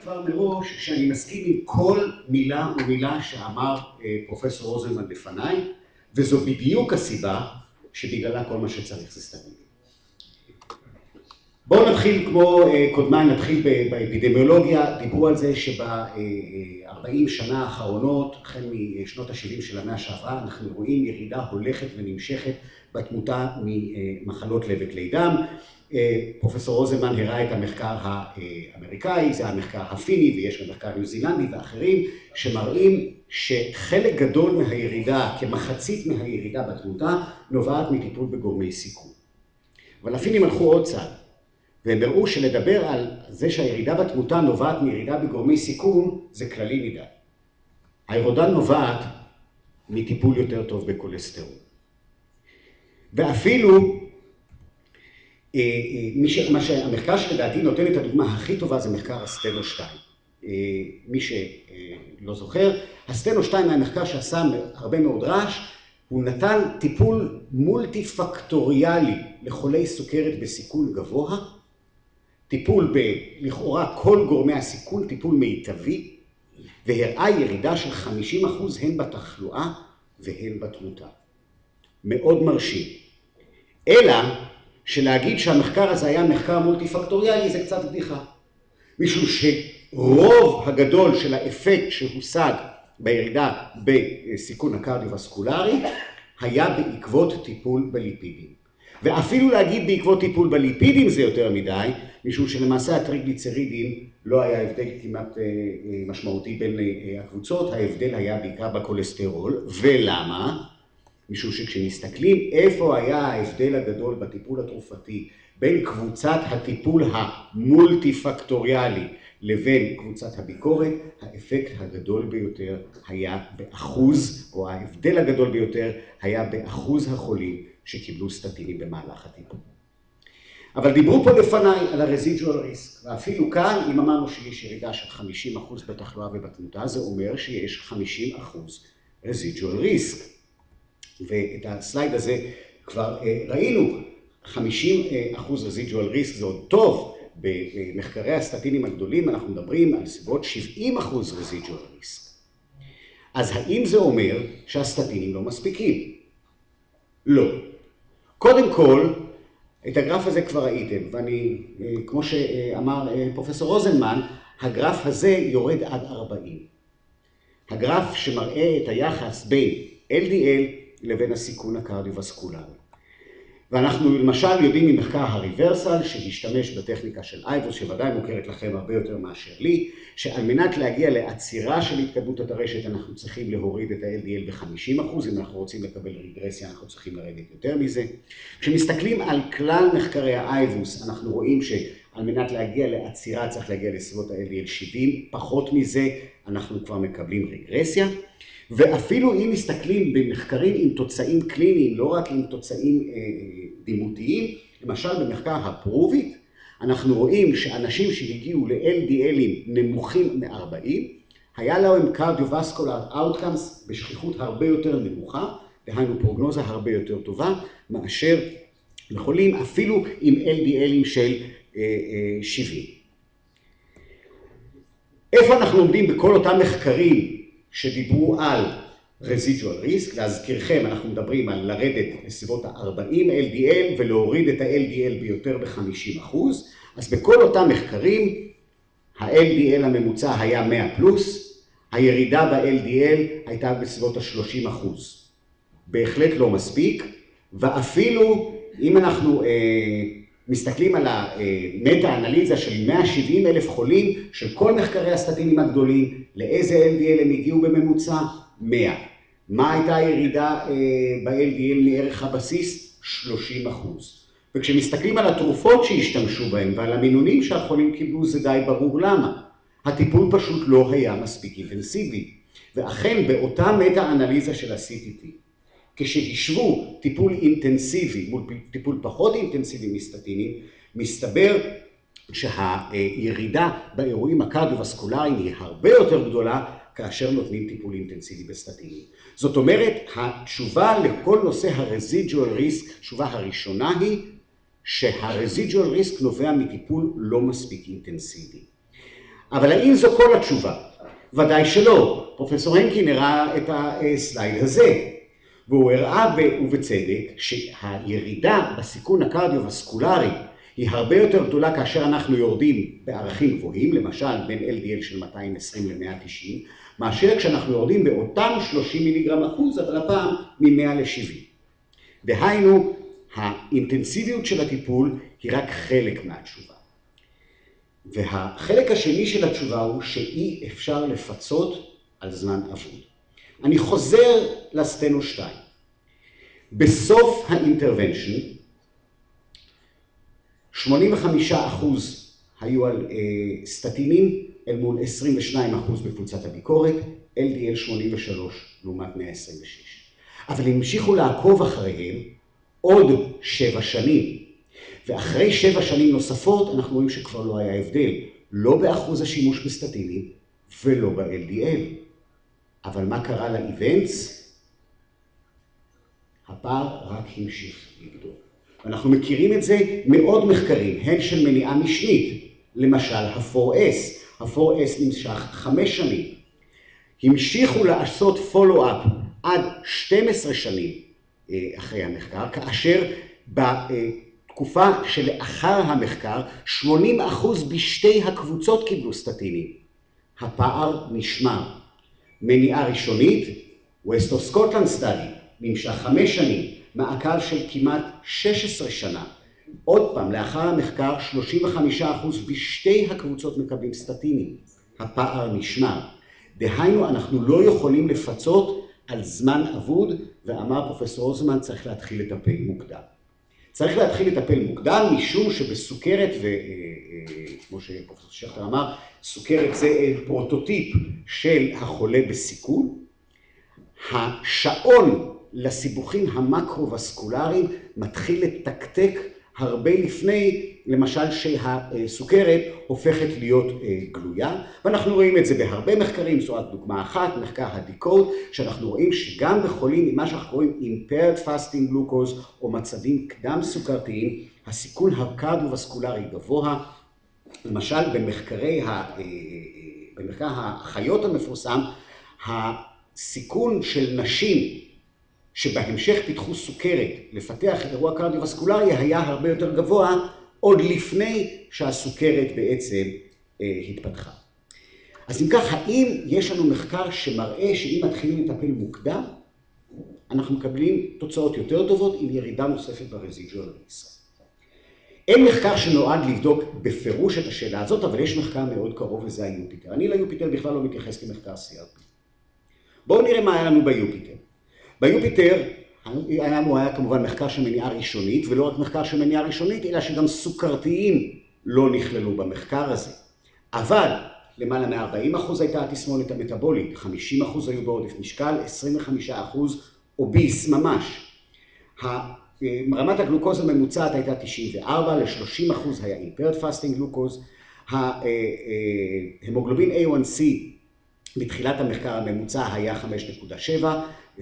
כבר מראש שאני מסכים עם כל מילה ומילה שאמר פרופסור רוזנמן לפניי, וזו בדיוק הסיבה שבגללה כל מה שצריך זה סטטינים. בואו נתחיל כמו קודמיי, נתחיל באפידמיולוגיה. דיברו על זה שב-40 שנה האחרונות, החל משנות ה-70 של המאה שעברה, אנחנו רואים ירידה הולכת ונמשכת בתמותה ממחלות לב וכלי דם. פרופסור רוזנמן הראה את המחקר האמריקאי, זה המחקר הפיני, ויש גם מחקר ניו זילנדי ואחרים, שמראים שחלק גדול מהירידה, כמחצית מהירידה בתמותה, נובעת מטיפול בגורמי סיכון. אבל הפינים הלכו עוד צעד, והם הראו שלדבר על זה שהירידה בתמותה נובעת מירידה בגורמי סיכון, זה כללי מדי. הירידה נובעת מטיפול יותר טוב בכולסטרול. ואפילו, המחקר שלדעתי נותן את הדוגמה הכי טובה זה מחקר הסטנו 2. מי שלא זוכר, הסטנו 2 היה מחקר שעשה הרבה מאוד רעש, הוא נתן טיפול מולטי-פקטוריאלי לחולי סוכרת בסיכון גבוה, טיפול לכאורה כל גורמי הסיכון, טיפול מיטבי, והראה ירידה של 50% הן בתחלואה והן בתמותה. מאוד מרשים. אלא שלהגיד שהמחקר הזה היה מחקר מולטי-פקטוריאלי זה קצת בדיחה. משום שרוב הגדול של האפקט שהושג בירידה בסיכון הקרדיו-וסקולרי היה בעקבות טיפול בליפידים. ואפילו להגיד בעקבות טיפול בליפידים זה יותר מדי, משום שלמעשה הטריגליצרידים לא היה הבדל כמעט משמעותי בין הקבוצות, ההבדל היה בעיקר בכולסטרול. ולמה? משום שכשמסתכלים איפה היה ההבדל הגדול בטיפול התרופתי בין קבוצת הטיפול המולטי-פקטוריאלי לבין קבוצת הביקורת, האפקט הגדול ביותר היה באחוז, או ההבדל הגדול ביותר היה באחוז החולים שקיבלו סטטינים במהלך הטיפול. אבל דיברו פה לפניי על הרזידואל ריסק, ואפילו כאן אם אמרנו שיש ירידה של 50% בתחלואה ובתמותה, זה אומר שיש 50% רזידואל ריסק. ואת הסלייד הזה כבר ראינו, 50% רזידואל ריסק זה עוד טוב. במחקרי הסטטינים הגדולים אנחנו מדברים על סביבות 70% רזידואל ריסק. אז האם זה אומר שהסטטינים לא מספיקים? לא. קודם כל, את הגרף הזה כבר ראיתם, ואני, כמו שאמר פרופסור רוזנמן, הגרף הזה יורד עד 40. הגרף שמראה את היחס בין LDL לבין הסיכון הקרדיו-וסקולרי. ואנחנו למשל יודעים ממחקר הריברסל שהשתמש בטכניקה של אייבוס, שוודאי מוכרת לכם הרבה יותר מאשר לי, שעל מנת להגיע לעצירה של התקדמות הטרשת אנחנו צריכים להוריד את ה-LDL ב-50%, אם אנחנו רוצים לקבל רגרסיה אנחנו צריכים לרדת יותר מזה. כשמסתכלים על כלל מחקרי האייבוס אנחנו רואים שעל מנת להגיע לעצירה צריך להגיע לסביבות ה-LDL 70, פחות מזה אנחנו כבר מקבלים רגרסיה. ואפילו אם מסתכלים במחקרים עם תוצאים קליניים, לא רק עם תוצאים דימותיים, למשל במחקר הפרובית, אנחנו רואים שאנשים שהגיעו ל-LDLים נמוכים מ-40, היה להם cardiovascular outcomes בשכיחות הרבה יותר נמוכה, דהיינו פרוגנוזה הרבה יותר טובה, מאשר לחולים אפילו עם LDLים של 70. איפה אנחנו עומדים בכל אותם מחקרים שדיברו על residual risk? להזכירכם, אנחנו מדברים על לרדת לסביבות ה-40 LDL ולהוריד את ה-LDL ביותר ב-50%. אז בכל אותם מחקרים, ה-LDL הממוצע היה 100 פלוס, הירידה ב-LDL הייתה בסביבות ה-30%. בהחלט לא מספיק, ואפילו אם אנחנו מסתכלים על המטה-אנליזה של 170,000 חולים של כל מחקרי הסטטינים הגדולים, לאיזה LDL הם הגיעו בממוצע? 100. מה הייתה הירידה ב-LDL מערך הבסיס? 30%. וכשמסתכלים על התרופות שהשתמשו בהן ועל המינונים שהחולים קיבלו, זה די ברור למה. הטיפול פשוט לא היה מספיק אינטנסיבי. ואכן באותה מטה-אנליזה של ה-CTT, כשהשוו טיפול אינטנסיבי מול טיפול פחות אינטנסיבי מסטטינים, מסתבר שהירידה באירועים הקרדיו-וסקולריים היא הרבה יותר גדולה כאשר נותנים טיפול אינטנסיבי בסטטינים. זאת אומרת, התשובה לכל נושא הרזידואל ריסק, התשובה הראשונה היא שהרזידואל ריסק נובע מטיפול לא מספיק אינטנסיבי. אבל האם זו כל התשובה? ודאי שלא. פרופסור הנקין הראה את הסלייד הזה, והוא הראה ובצדק שהירידה בסיכון הקרדיו-וסקולרי היא הרבה יותר גדולה כאשר אנחנו יורדים בערכים גבוהים, למשל בין LDL של 220 ל-190, מאשר כשאנחנו יורדים באותם 30 מיליגרם אחוז, אבל הפעם מ-100 ל-70. דהיינו, האינטנסיביות של הטיפול היא רק חלק מהתשובה. והחלק השני של התשובה הוא שאי אפשר לפצות על זמן אבוד. אני חוזר לסטנו 2. בסוף האינטרוונשן, 85% היו על סטטינים אל מול 22% בקבוצת הביקורת, LDL 83 לעומת 126. אבל הם המשיכו לעקוב אחריהם עוד 7 שנים. ואחרי 7 שנים נוספות אנחנו רואים שכבר לא היה הבדל, לא באחוז השימוש בסטטינים ולא ב-LDL. אבל מה קרה לאיבנטס? הפער רק המשיך לגדול. אנחנו מכירים את זה מאוד מחקרים, הן של מניעה משנית, למשל ה-4S. ה-4S נמשך 5 שנים. המשיכו לעשות פולו-אפ עד 12 שנים אחרי המחקר, כאשר בתקופה שלאחר המחקר 80% בשתי הקבוצות קיבלו סטטינים. הפער נשמר. מניעה ראשונית, ווסט אוף סקוטלנד סטאדי, נמשך 5 שנים, מעקב של כמעט 16 שנה. עוד פעם, לאחר המחקר 35% בשתי הקבוצות מקבלים סטטינים. הפער נשמר. דהיינו, אנחנו לא יכולים לפצות על זמן אבוד, ואמר פרופסור אוזמן, צריך להתחיל לטפל מוקדם. צריך להתחיל לטפל מוקדם, משום שבסוכרת, וכמו שפרופסור שכטר אמר, סוכרת זה פרוטוטיפ של החולה בסיכון. השעון לסיבוכים המקרו-וסקולריים מתחיל לתקתק הרבה לפני, למשל שהסוכרת הופכת להיות גלויה, ואנחנו רואים את זה בהרבה מחקרים, זו דוגמה אחת, מחקר הדיקוד, שאנחנו רואים שגם בחולים עם מה שאנחנו רואים impaired fasting glucose או מצבים קדם סוכרתיים, הסיכון הקרדיו-וסקולרי גבוה, למשל במחקר החיות המפורסם, הסיכון של נשים שבהמשך פיתחו סוכרת לפתח אירוע קרדיו-וסקולרי היה הרבה יותר גבוה עוד לפני שהסוכרת בעצם התפתחה. אז אם כך, האם יש לנו מחקר שמראה שאם מתחילים לטפל מוקדם, אנחנו מקבלים תוצאות יותר טובות עם ירידה נוספת ברזידואל ריסק? אין מחקר שנועד לבדוק בפירוש את השאלה הזאת, אבל יש מחקר מאוד קרוב וזה היופיטר. אני ליופיטר בכלל לא מתייחס כמחקר CRP. בואו נראה מה היה לנו ביופיטר. ביופיטר היה כמובן מחקר של מניעה ראשונית, ולא רק מחקר של מניעה ראשונית, אלא שגם סוכרתיים לא נכללו במחקר הזה. אבל למעלה מ-40% הייתה התסמונת המטאבולית, 50% היו בעודף משקל, 25% אוביס ממש. רמת הגלוקוז הממוצעת הייתה 94, ל-30% היה impaired fasting glucose, ההמוגלובין A1C בתחילת המחקר הממוצע היה 5.7, 25%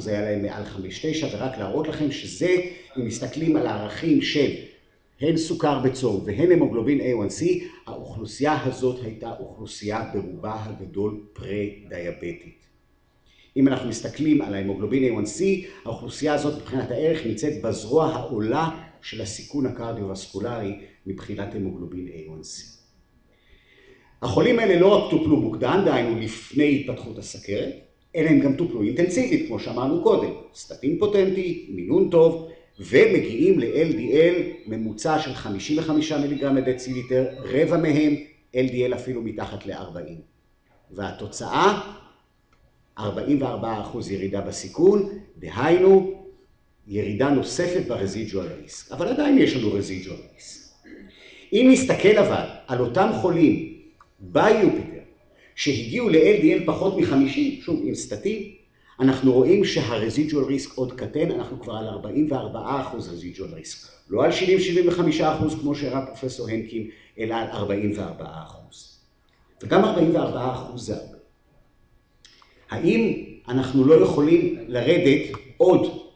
היה להם מעל 5.9, ורק להראות לכם שזה, אם מסתכלים על הערכים של הן סוכר בצום והן המוגלובין A1C, האוכלוסייה הזאת הייתה אוכלוסייה ברובה הגדול פרה-דיאבטית. אם אנחנו מסתכלים על ההמוגלובין A1C, האוכלוסייה הזאת מבחינת הערך נמצאת בזרוע העולה של הסיכון הקרדיו-וסקולרי מבחינת המוגלובין A1C. החולים האלה לא רק טופלו מוקדם, דהיינו לפני התפתחות הסוכרת, אלא הם גם טופלו אינטנסיבית, כמו שאמרנו קודם, סטטין פוטנטי, מינון טוב, ומגיעים ל-LDL ממוצע של 55 מיליגרם לדציליטר, רבע מהם LDL אפילו מתחת ל-40. והתוצאה, 44% ירידה בסיכון, דהיינו ירידה נוספת ברזידואל ריסק. אבל עדיין יש לנו רזידואל ריסק. אם נסתכל אבל על אותם חולים ביופיטר, שהגיעו ל-LDL פחות מ-50, שוב עם סטטין, אנחנו רואים שהרזידואל ריסק עוד קטן, אנחנו כבר על 44% רזידואל ריסק. לא על 70-75% כמו שהראה פרופסור הנקין, אלא על 44%. וגם 44% זה הרבה. האם אנחנו לא יכולים לרדת עוד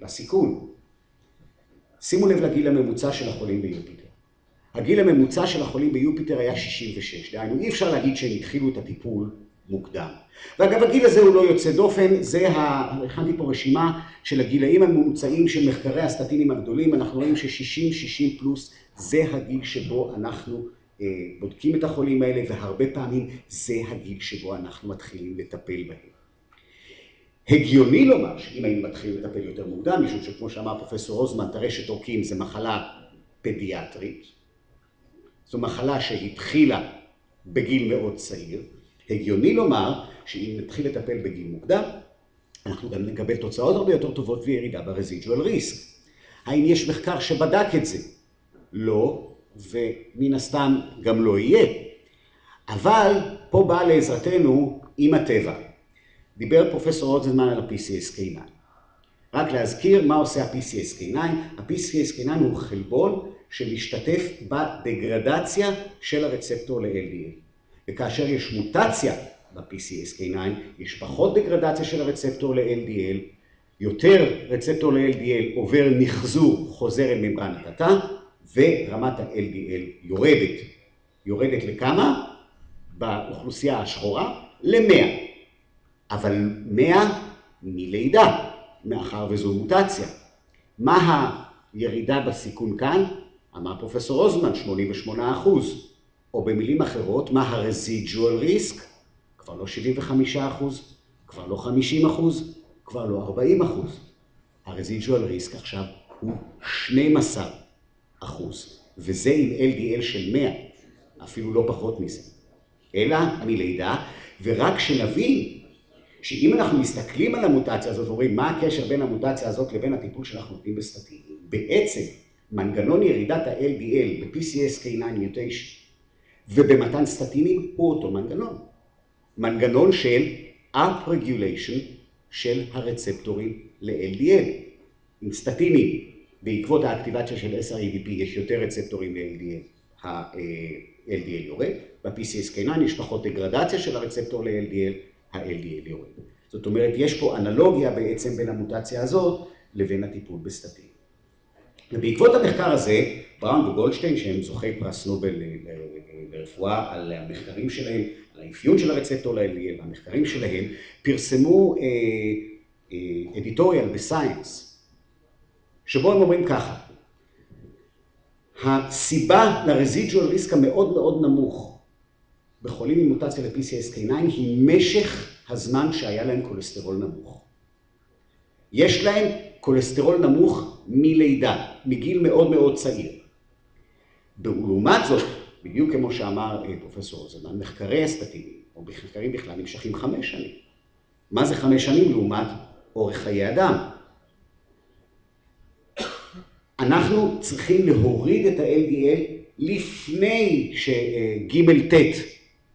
בסיכון? שימו לב לגיל הממוצע של החולים ביופיטר. הגיל הממוצע של החולים ביופיטר היה 66, דהיינו אי אפשר להגיד שהם התחילו את הטיפול מוקדם. ואגב, הגיל הזה הוא לא יוצא דופן, הכנתי פה רשימה של הגילאים הממוצעים של מחקרי הסטטינים הגדולים, אנחנו רואים ש-60 פלוס זה הגיל שבו אנחנו בודקים את החולים האלה, והרבה פעמים זה הגיל שבו אנחנו מתחילים לטפל בהם. הגיוני לומר שאם היינו מתחילים לטפל יותר מוקדם, משום שכמו שאמר פרופסור רוזמן, טרשת עורקים זה מחלה פדיאטרית, זו מחלה שהתחילה בגיל מאוד צעיר, הגיוני לומר שאם נתחיל לטפל בגיל מוקדם, אנחנו גם נקבל תוצאות הרבה יותר טובות וירידה ברזידואל ריסק. האם יש מחקר שבדק את זה? לא, ומן הסתם גם לא יהיה. אבל פה בא לעזרתנו עם הטבע. דיבר פרופסור רוזנמן על ה-PCSK9. רק להזכיר מה עושה ה-PCSK9. ה-PCSK9 הוא חלבון שמשתתף בדגרדציה של הרצפטור ל-LDL. וכאשר יש מוטציה ב-PCSK9, יש פחות דגרדציה של הרצפטור ל-LDL, יותר רצפטור ל-LDL עובר נחזור, חוזר אל ממברנת התא, ורמת ה-LDL יורדת. יורדת לכמה? באוכלוסייה השחורה? ל-100. אבל 100 מלידה, מאחר וזו מוטציה. מה הירידה בסיכון כאן? אמר פרופסור רוזמן, 88%. או במילים אחרות, מה ה-residual risk? כבר לא 75%, כבר לא 50%, כבר לא 40%. ה-residual risk עכשיו הוא 12%, וזה עם LDL של 100, אפילו לא פחות מזה. אלא מלידה, ורק שנבין שאם אנחנו מסתכלים על המוטציה הזאת ואומרים מה הקשר בין המוטציה הזאת לבין הטיפול שאנחנו נותנים בסטטינים, בעצם מנגנון ירידת ה-LDL ב-PCSK9 mutation ובמתן סטטינים הוא אותו מנגנון. מנגנון של up-regulation של הרצפטורים ל-LDL. עם סטטינים, בעקבות האקטיבציה של SREBP יש יותר רצפטורים ל-LDL, ה-LDL יורד. ב-PCSK9 יש פחות דגרדציה של הרצפטור ל-LDL, ה-LDL יורד. זאת אומרת, יש פה אנלוגיה בעצם בין המוטציה הזאת לבין הטיפול בסטטינים. ובעקבות המחקר הזה, בראון וגולדשטיין, שהם זוכי פרס נובל לרפואה על המחקרים שלהם, על האפיון של הרצפטור ל-LDL והמחקרים שלהם, פרסמו אדיטוריאל בסייאנס, שבו הם אומרים ככה, הסיבה לרזידואל ריסק המאוד מאוד נמוך בחולים עם מוטציה ל-PCSK9 היא משך הזמן שהיה להם כולסטרול נמוך. יש להם כולסטרול נמוך מלידה, מגיל מאוד מאוד צעיר. לעומת זאת, בדיוק כמו שאמר פרופסור רוזנמן, מחקרי הסטטינים, או מחקרים בכלל, נמשכים 5 שנים. מה זה 5 שנים לעומת אורך חיי אדם? אנחנו צריכים להוריד את ה-LDL לפני שג' ט'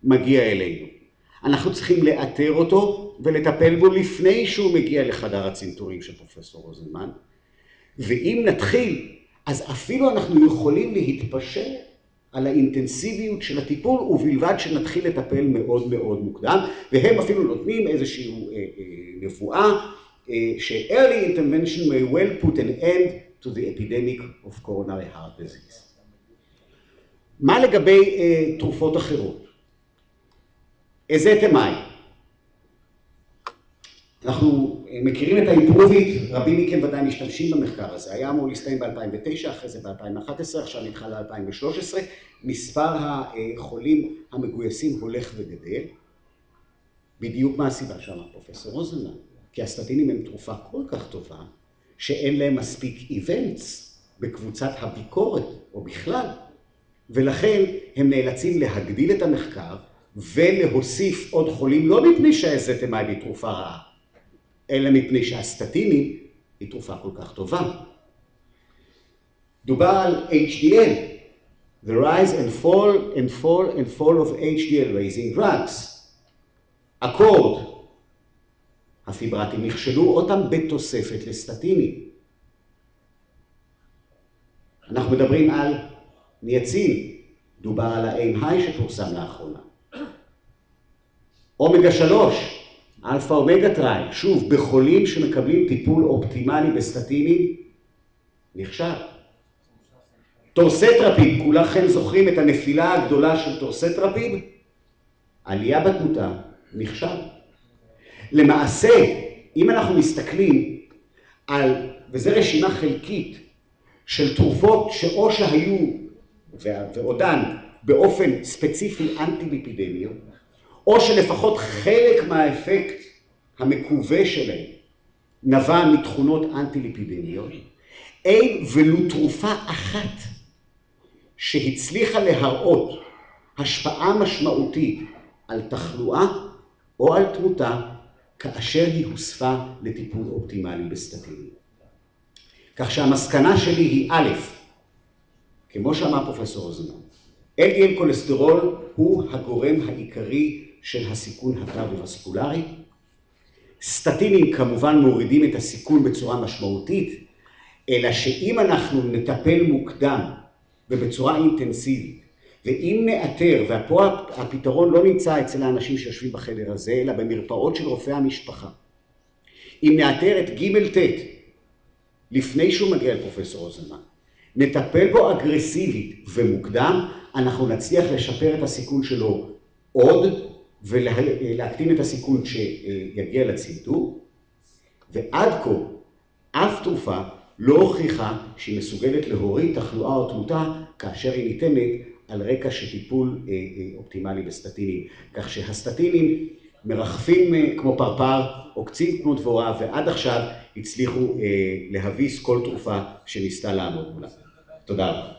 מגיע אלינו. אנחנו צריכים לאתר אותו ולטפל בו לפני שהוא מגיע לחדר הצנתורים של פרופסור רוזנמן. ואם נתחיל, אז אפילו אנחנו יכולים להתפשר על האינטנסיביות של הטיפול, ובלבד שנתחיל לטפל מאוד מאוד מוקדם, והם אפילו נותנים איזושהי נבואה, ש-early intervention may well put an end to the epidemic of coronary heart disease. מה לגבי תרופות אחרות? אזתמייב. אנחנו מכירים את האיפרובית, רבים מכם ודאי משתמשים במחקר הזה. היה אמור להסתיים ב-2009, אחרי זה ב-2011, עכשיו נתחל ב-2013. מספר החולים המגויסים הולך וגדל. בדיוק מה הסיבה שאמר פרופסור רוזנמן. כי הסטטינים הם תרופה כל כך טובה, שאין להם מספיק איבנטס בקבוצת הביקורת או בכלל. ולכן הם נאלצים להגדיל את המחקר ולהוסיף עוד חולים, לא מפני שהאזתמייב היא תרופה רעה, אלא מפני שהסטטינים היא תרופה כל כך טובה. דובר על HDL, the rise and fall of HDL raising drugs. אקורד, הפיברטים נכשלו אותם בתוספת לסטטינים. אנחנו מדברים על ניאצין, דובר על ה-AIM-HI שפורסם לאחרונה. אומגה 3, אלפא אומגה טרי, שוב, בחולים שמקבלים טיפול אופטימלי בסטטינים, נכשל. טורסטרפיד, כולכם זוכרים את הנפילה הגדולה של טורסטרפיד? עלייה בתמותה, נכשל. למעשה, אם אנחנו מסתכלים על, וזו רשימה חלקית, של תרופות שאו שהיו, ועודן, באופן ספציפי אנטי-ליפידמיות, או שלפחות חלק מהאפקט המקווה שלהם נבע מתכונות אנטי-ליפידמיות, אין ולו תרופה אחת שהצליחה להראות השפעה משמעותית על תחלואה או על תמותה כאשר היא הוספה לטיפול אופטימלי בסטטינים. כך שהמסקנה שלי היא א', כמו שאמר פרופסור רוזנמן, LDL כולסטרול הוא הגורם העיקרי של הסיכון הקרדיו-וסקולרי. סטטינים כמובן מורידים את הסיכון בצורה משמעותית, אלא שאם אנחנו נטפל מוקדם ובצורה אינטנסיבית, ואם נאתר, ופה הפתרון לא נמצא אצל האנשים שיושבים בחדר הזה, אלא במרפאות של רופאי המשפחה, אם נאתר את ג' ט' לפני שהוא מגיע לפרופסור רוזנמן, נטפל בו אגרסיבית ומוקדם, אנחנו נצליח לשפר את הסיכון שלו עוד, ולהקטין את הסיכון שיגיע לצנתור, ועד כה אף תרופה לא הוכיחה שהיא מסוגלת להוריד תחלואה או תמותה כאשר היא ניתנת על רקע של טיפול אופטימלי בסטטינים. כך שהסטטינים מרחפים כמו פרפר, עוקצים כמו דבורה, ועד עכשיו הצליחו להביס כל תרופה שניסתה לעמוד מולה. תודה רבה.